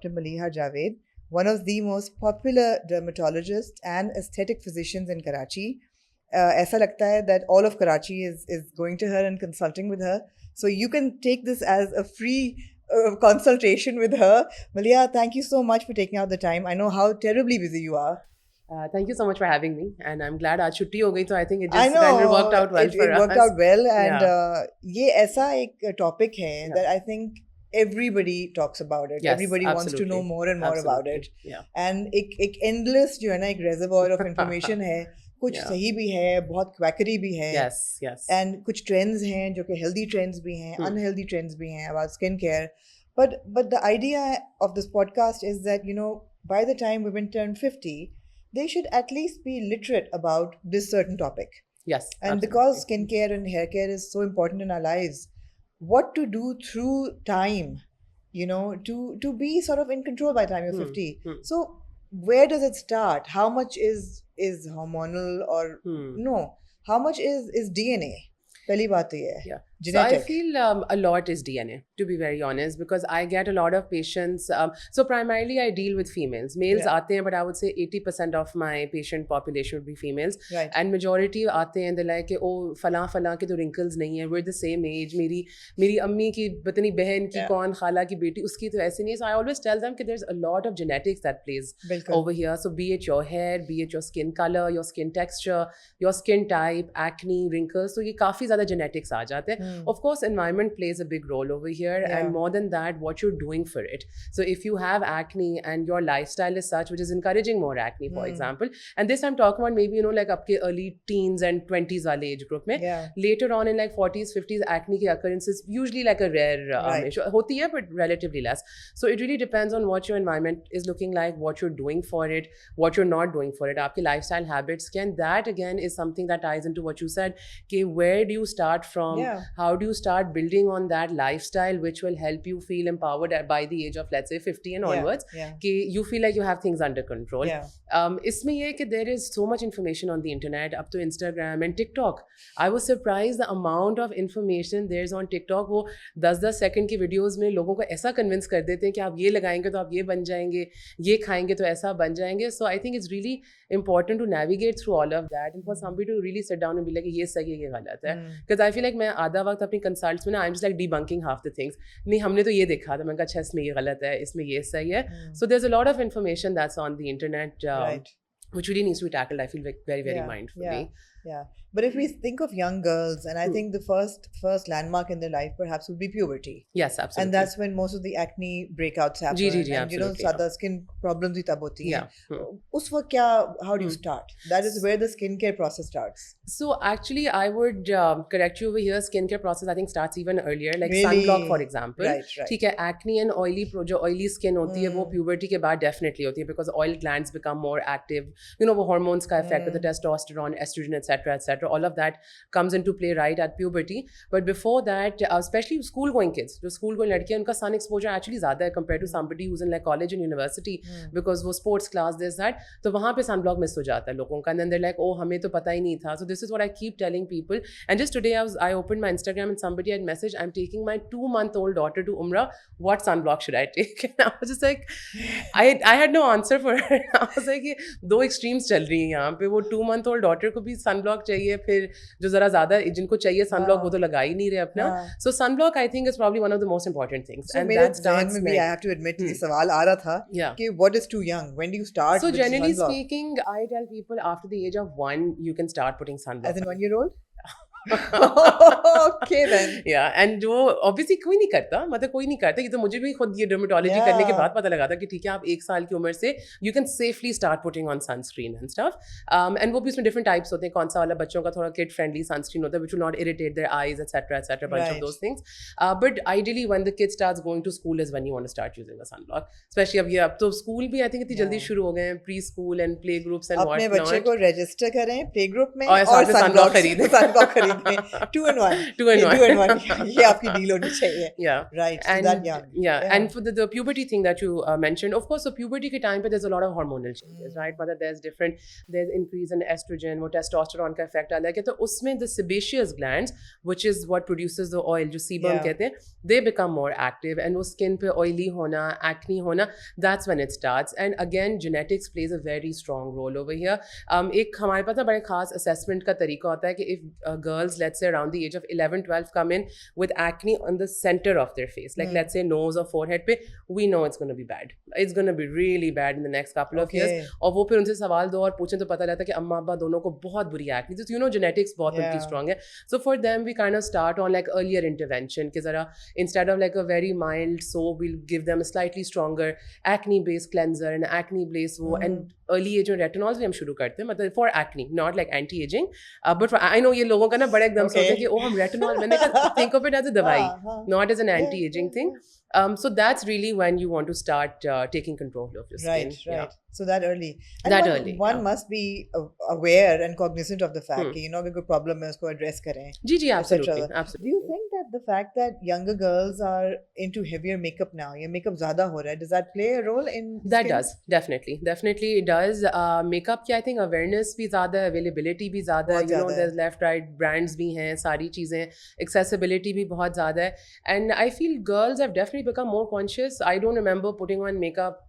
Dr. Maleeha Jawaid, one of the most popular dermatologists and aesthetic physicians in Karachi. ऐसा लगता है that all of Karachi is going to her and consulting with her. So you can take this as a free consultation with her. Maleeha, thank you so much for taking out the time. I know how terribly busy you are. Thank you so much for having me, and I'm glad आज छुट्टी हो गई, so I think it just kind of worked out well for us. It worked out well, and ये ऐसा एक topic है that I think everybody talks about it. Yes, everybody wants to know more and more about it. Yeah. And एक endless जो है ना एक reservoir of information है. कुछ सही भी है, बहुत quackery भी है. Yes, yes. And कुछ trends हैं जो कि healthy trends भी हैं, unhealthy trends भी हैं about skincare. But the idea of this podcast is that, you know, by the time women turn 50, they should at least be literate about this certain topic. Yes. And because skincare and hair care is so important in our lives, what to do through time, you know, to be sort of in control by the time you're 50. So where does it start? How much is hormonal or no? How much is DNA? पहली बात तो ये है. Yeah. Genetic. So I feel a lot is DNA, to be very honest, because I get a lot of patients. So primarily I deal with females. Males आते हैं, but I would say 80% of my patient population would be females. Right. And majority आते हैं, they're like, oh, फलां के तो wrinkles नहीं है. We're the same age. मेरी अम्मी की पत्नी बहन की कौन खाला की बेटी उसकी तो ऐसे नहीं है. So I always tell them that there's a lot of genetics that plays over here. So be it your hair, be it your skin color, your skin texture, your skin type, acne, wrinkles. So ये काफी ज़्यादा genetics आ जाते हैं. Of course, environment plays a big role over here, and more than that, what you're doing for it. So if you have acne and your lifestyle is such which is encouraging more acne, for example, and this I'm talking about maybe, you know, like up ke early teens and 20s wale age group mein. Later on in like 40s, 50s, acne ki occurrences usually like a rare issue. Hoti hai, but relatively less. So it really depends on what your environment is looking like, what you're doing for it, what you're not doing for it. Aapke lifestyle habits can, that again is something that ties into what you said. Ke where do you start from? How do you start building on that lifestyle which will help you feel empowered by the age of, let's say, 50 and onwards, कि you feel like you have things under control. इसमें ये कि there is so much information on the internet, up to Instagram and TikTok. I was surprised the amount of information there's on TikTok. वो 10-10 second की videos में लोगों को ऐसा convince कर देते हैं कि आप ये लगाएंगे तो आप ये बन जाएंगे, ये खाएंगे तो ऐसा बन जाएंगे. So I think it's really important to navigate through all of that and for somebody to really sit down and be like ये सही है ये गलत है. Because I feel like मैं आधा वक्त अपनी कंसल्ट्स में ना, I'm just like debunking half the things. नहीं हमने तो ये देखा था, मैंने कहा अच्छा इसमें ये गलत है, इसमें ये सही है. So there's a lot of information that's on the internet which really needs to be tackled. I feel like very mindfully. But if we think of young girls, and I think the first landmark in their life perhaps would be puberty. Yes, absolutely. And that's when most of the acne breakouts happen. And you know, the skin problems bhi tab hoti hain. Us waqt how do you start? That is where the skincare process starts. So actually, I would correct you over here. Skincare process I think starts even earlier, like really? sunblock for example. Right. ठीक है, acne and जो oily skin होती है वो puberty के बाद definitely होती है because oil glands become more active. You know, वो hormones का effect with the testosterone, estrogen, etc. All of that comes into play right at puberty. But before that, especially school going kids, जो school going लड़कियां, उनका sun exposure actually ज़्यादा है compared to somebody who's in like college and university because वो sports class this that, तो वहाँ पे sunblock miss हो जाता है लोगों का. And then they're like, oh हमें तो पता ही नहीं था. So this is what I keep telling people. And just today I opened my Instagram and somebody had messaged, I'm taking my 2-month-old daughter to Umrah. What sunblock should I take? And I was just like, I had no answer for her. I was like, ये दो extremes चल रही हैं यहाँ पे. वो 2-month-old daughter को भी sunblock चाहिए, फिर जो जरा ज़्यादा जिनको चाहिए sunblock वो तो लगा ही नहीं रहे अपना. So sunblock I think is probably one of the most important things. So and मेरे that starts में भी I have to admit ये सवाल आ रहा था कि what is too young? When do you start? So with generally sunblock? speaking, I tell people after the age of 1 you can start putting sunblock. As in 1-year-old? Okay then. Yeah, and जो obviously कोई नहीं करता, मतलब कोई नहीं करता. ये तो मुझे भी खुद ये dermatology करने के बाद पता लगा था कि ठीक है आप 1 साल की उम्र से you can safely start putting on sunscreen and stuff. And वो भी उसमें different types होते हैं. कौन सा वाला बच्चों का थोड़ा kid friendly sunscreen होता है which will not irritate their eyes, etc. Bunch of those things. But ideally when the kid starts going to school is when you want to start using a sunblock. Especially अब तो school भी I think इतनी जल्दी शुरू हो गए हैं, preschool and play groups and whatnot. अपने बच्चे को register करें play group में और sunblock खरीदें. में 2 in 1 2 in 1 2 in 1 ये आपकी डील होनी चाहिए yeah right so and that young and for the puberty thing that you mentioned, of course so puberty ke time pe there's a lot of hormonal changes right, but there's increase in estrogen, wo testosterone ka effect आता है, तो उसमें the sebaceous glands which is what produces the oil जो sebum कहते हैं, they become more active and वो skin पे oily होना, acne होना, that's when it starts. And again genetics plays a very strong role over here. एक हमारे पास ना बड़े खास assessment का तरीका होता है कि if girls let's say around the age of 11-12 come in with acne on the center of their face, like let's say nose or forehead पे, we know it's going to be bad, it's going to be really bad in the next couple of years. और वो फिर उनसे सवाल दो और पूछें तो पता रहता है कि अम्मा अब्बा दोनों को बहुत बुरी acne, so you know genetics बहुत उनकी strong है. So for them we kind of start on like earlier intervention कि ज़रा instead of like a very mild soap we'll give them a slightly stronger acne based cleanser and acne based वो and early age में retinols भी हम शुरू करते हैं, मतलब for acne not like anti aging but for, I know ये लोगों का ना बड़े एकदम सोचते हैं कि ओ हम retinol, मैंने कहा think of it as a दवाई not as an anti aging thing. So that's really when you want to start taking control of your skin. Right. So that early. And one must be aware and cognizant of the fact कि you know अगर कोई problem है उसको address करें. जी absolutely. Do you think that the fact that younger girls are into heavier makeup now, ये makeup ज़्यादा हो रहा है, does that play a role in that skin? Does definitely it does. Makeup की I think awareness भी ज़्यादा है, availability भी ज़्यादा है, you know there's left right brands भी हैं, सारी चीज़ें, accessibility भी बहुत ज़्यादा है, and I feel girls have definitely become more conscious. I don't remember putting on makeup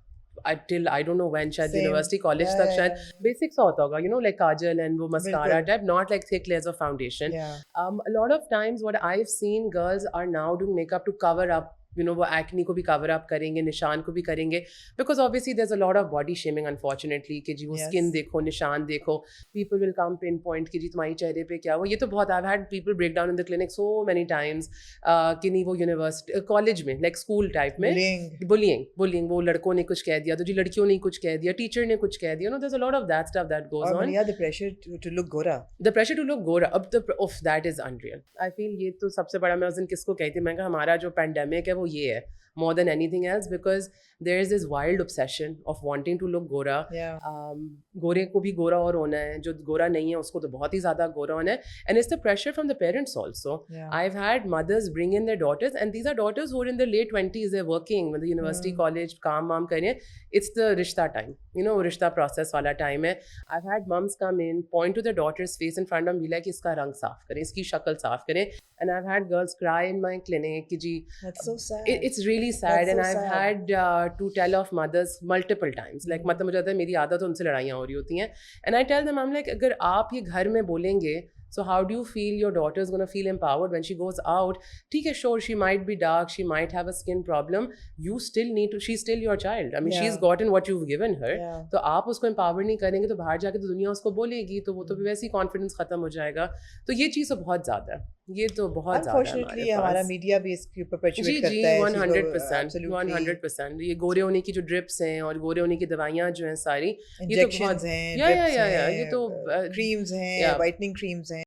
till I don't know when, शायद university college तक शायद basic सा होता होगा, you know like kajal and वो mascara type, not like thick layers of foundation. A lot of times what I've seen, girls are now doing makeup to cover up, you know वो acne को भी cover up करेंगे, निशान को भी करेंगे, because obviously there's a lot of body shaming unfortunately कि जी वो skin देखो, निशान देखो, people will come pinpoint कि जी तुम्हारी चेहरे पे क्या वो, ये तो बहुत, I've had people break down in the clinic so many times कि नहीं वो university college में like school type में bullying वो लड़कों ने कुछ कह दिया तो जी लड़कियों ने कुछ कह दिया, teacher ने कुछ कह दिया, you know there's a lot of that stuff that goes on. Yeah, the pressure to look गोरा, अब तो that is unreal. I feel ये तो सबसे बड़ा, मैं उस दिन किसको कहती, मैं कहा हमारा जो pandemic है वो ये है more than anything else, because there is this wild obsession of wanting to look गोरा. गोरे को भी गोरा और होना है, जो गोरा नहीं है उसको तो बहुत ही ज़्यादा गोरा होना है, and it's the pressure from the parents also. I've had mothers bring in their daughters, and these are daughters who are in their late 20s, they're working with the university college, काम वाम करें, it's the रिश्ता time, you know रिश्ता process वाला time है. I've had mums come in, point to their daughter's face in front of me like इसका रंग साफ करें, इसकी शक्ल साफ करें, and I've had girls cry in my clinic कि जी that's so sad. It's really sad. That's and so I've sad. Had to tell off mothers multiple times. Like मतलब मुझे लगता है मेरी आदत उनसे लड़ाइयाँ हो रही होती हैं, and I tell them I'm like अगर आप ये घर में बोलेंगे, so how do you feel your daughter is going to feel empowered when she goes out? ठीक है, sure she might be dark, she might have a skin problem, you still need to, she's still your child. I mean she's gotten what you've given her. तो आप उसको empower नहीं करेंगे तो बाहर जाके तो दुनिया उसको बोलेगी, तो वो तो वैसे ही confidence खत्म हो जाएगा. तो ये चीज़ तो बहुत ज़्यादा है, ये तो बहुत ज़्यादा है. Unfortunately हमारा मीडिया भी इसकी perpetuate करता है. 100%. ये गोरे होने की जो ड्रिप्स हैं और गोरे होने की दवाइयाँ जो हैं सारी, ये तो बहुत हैं, ये तो creams हैं, whitening creams हैं.